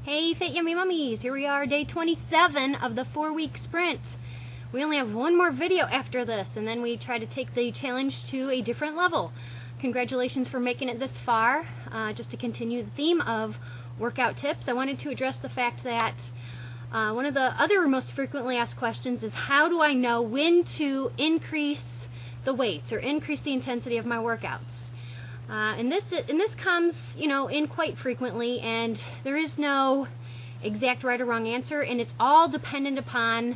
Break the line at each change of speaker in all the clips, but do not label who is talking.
Hey Fit Yummy Mummies, here we are, day 27 of the 4-week sprint. We only have one more video after this, and then we try to take the challenge to a different level. Congratulations for making it this far. Just to continue the theme of workout tips, I wanted to address the fact that one of the other most frequently asked questions is, how do I know when to increase the weights or increase the intensity of my workouts? And this comes, in quite frequently, and there is no exact right or wrong answer, and it's all dependent upon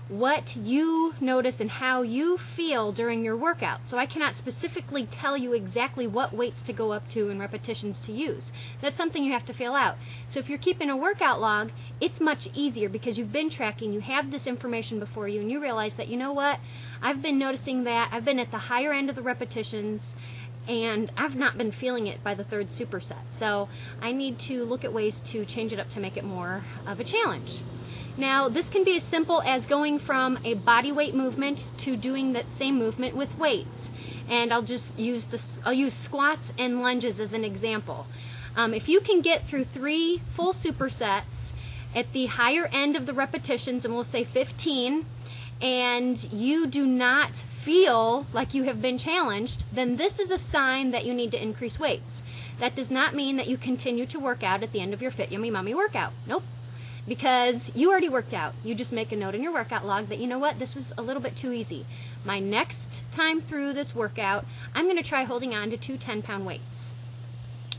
what you notice and how you feel during your workout. So I cannot specifically tell you exactly what weights to go up to and repetitions to use. That's something you have to feel out. So if you're keeping a workout log, it's much easier because you've been tracking, you have this information before you, and you realize that, you know what, I've been noticing that I've been at the higher end of the repetitions, and I've not been feeling it by the third superset. So I need to look at ways to change it up to make it more of a challenge. Now, this can be as simple as going from a body weight movement to doing that same movement with weights. And I'll just use I'll use squats and lunges as an example. If you can get through 3 full supersets at the higher end of the repetitions, and we'll say 15, and you do not feel like you have been challenged, then this is a sign that you need to increase weights. That does not mean that you continue to work out at the end of your Fit Yummy Mummy workout. Nope. Because you already worked out. You just make a note in your workout log that, you know what, this was a little bit too easy. My next time through this workout, I'm going to try holding on to 2 10-pound weights.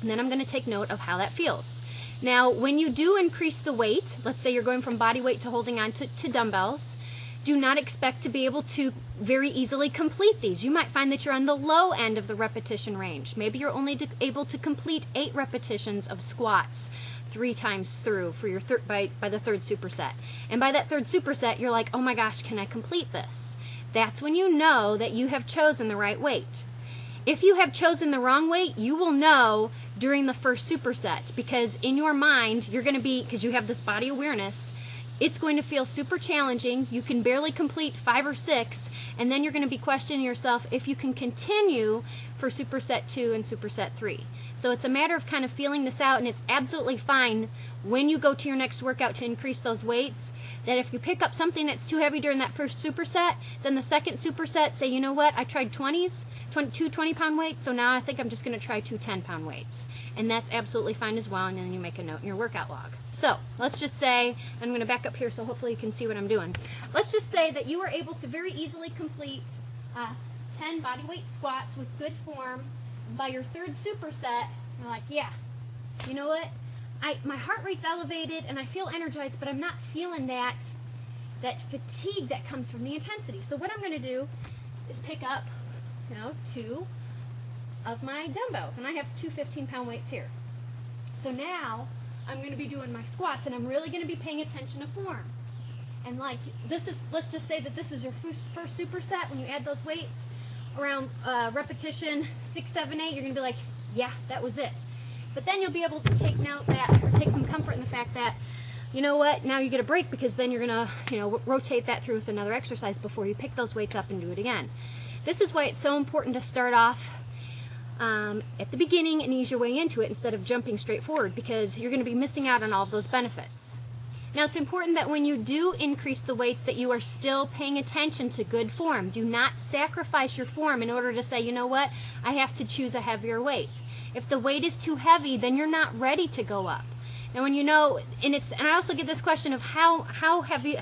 And then I'm going to take note of how that feels. Now, when you do increase the weight, let's say you're going from body weight to holding on to dumbbells, do not expect to be able to very easily complete these. You might find that you're on the low end of the repetition range. Maybe you're only able to complete 8 repetitions of squats 3 times through for your by the third superset. And by that third superset, you're like, oh my gosh, can I complete this? That's when you know that you have chosen the right weight. If you have chosen the wrong weight, you will know during the first superset, because in your mind, you're going to be, because you have this body awareness, it's going to feel super challenging. You can barely complete 5 or 6, and then you're going to be questioning yourself if you can continue for superset 2 and superset 3. So it's a matter of kind of feeling this out, and it's absolutely fine when you go to your next workout to increase those weights, that if you pick up something that's too heavy during that first superset, then the second superset, say, you know what, I tried 2 20-pound weights, so now I think I'm just going to try 2 10-pound weights. And that's absolutely fine as well, and then you make a note in your workout log. So let's just say, I'm going to back up here so hopefully you can see what I'm doing. Let's just say that you were able to very easily complete 10 body weight squats with good form by your third superset. You're like, yeah, you know what? My heart rate's elevated and I feel energized, but I'm not feeling that fatigue that comes from the intensity. So what I'm going to do is pick up, 2 of my dumbbells, and I have 2 15-pound weights here. So now I'm going to be doing my squats, and I'm really going to be paying attention to form. And like this is, let's just say that this is your first superset. When you add those weights around repetition 6, 7, 8, you're going to be like, yeah, that was it. But then you'll be able to take note that, or take some comfort in the fact that, you know what, now you get a break, because then you're going to, rotate that through with another exercise before you pick those weights up and do it again. This is why it's so important to start off at the beginning and ease your way into it instead of jumping straight forward, because you're going to be missing out on all of those benefits. Now, it's important that when you do increase the weights that you are still paying attention to good form. Do not sacrifice your form in order to say, you know what, I have to choose a heavier weight. If the weight is too heavy, then you're not ready to go up. Now, when and I also get this question of how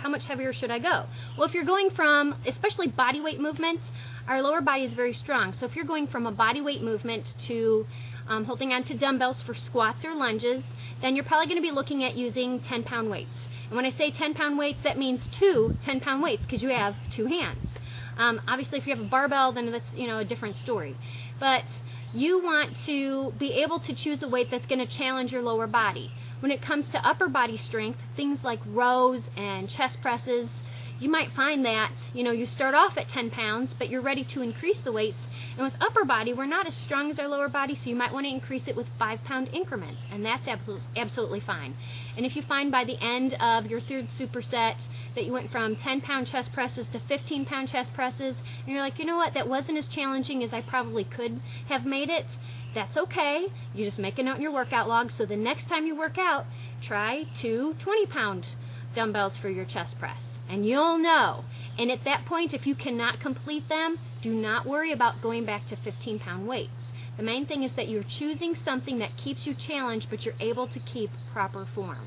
much heavier should I go? Well, if you're going from, especially body weight movements, our lower body is very strong. So if you're going from a body weight movement to holding on to dumbbells for squats or lunges, then you're probably going to be looking at using 10-pound weights. And when I say 10-pound weights, that means 2 10-pound weights, because you have 2 hands. Obviously, if you have a barbell, then that's a different story. But you want to be able to choose a weight that's going to challenge your lower body. When it comes to upper body strength, things like rows and chest presses, you might find that, you start off at 10 pounds, but you're ready to increase the weights. And with upper body, we're not as strong as our lower body, so you might want to increase it with 5-pound increments, and that's absolutely fine. And if you find by the end of your third superset that you went from 10-pound chest presses to 15-pound chest presses, and you're like, you know what, that wasn't as challenging as I probably could have made it, that's okay. You just make a note in your workout log, so the next time you work out, try 2 20-pound dumbbells for your chest press, and you'll know. And at that point, if you cannot complete them, do not worry about going back to 15-pound weights. The main thing is that you're choosing something that keeps you challenged, but you're able to keep proper form.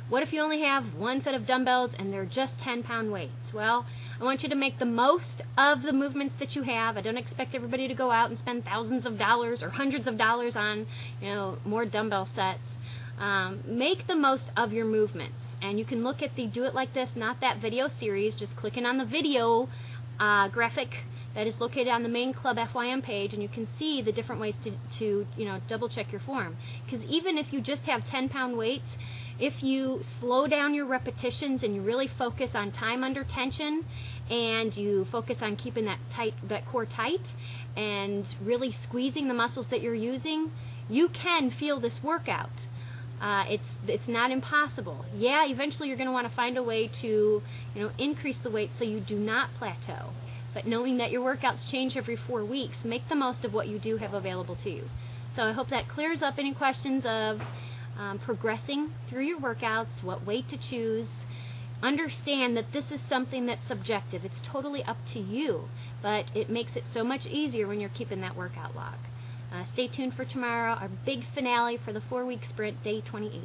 What if you only have one set of dumbbells and they're just 10-pound weights? Well, I want you to make the most of the movements that you have. I don't expect everybody to go out and spend thousands of dollars or hundreds of dollars on, more dumbbell sets. Make the most of your movements, and you can look at the Do It Like This, Not That video series, just clicking on the video graphic that is located on the main Club FYM page, and you can see the different ways to double check your form. Because even if you just have 10-pound weights, if you slow down your repetitions and you really focus on time under tension, and you focus on keeping that core tight and really squeezing the muscles that you're using, you can feel this workout. It's not impossible. Yeah, eventually you're going to want to find a way to increase the weight so you do not plateau. But knowing that your workouts change every 4 weeks, make the most of what you do have available to you. So I hope that clears up any questions of progressing through your workouts, what weight to choose. Understand that this is something that's subjective. It's totally up to you, but it makes it so much easier when you're keeping that workout log. Stay tuned for tomorrow, our big finale for the 4-week sprint, day 28.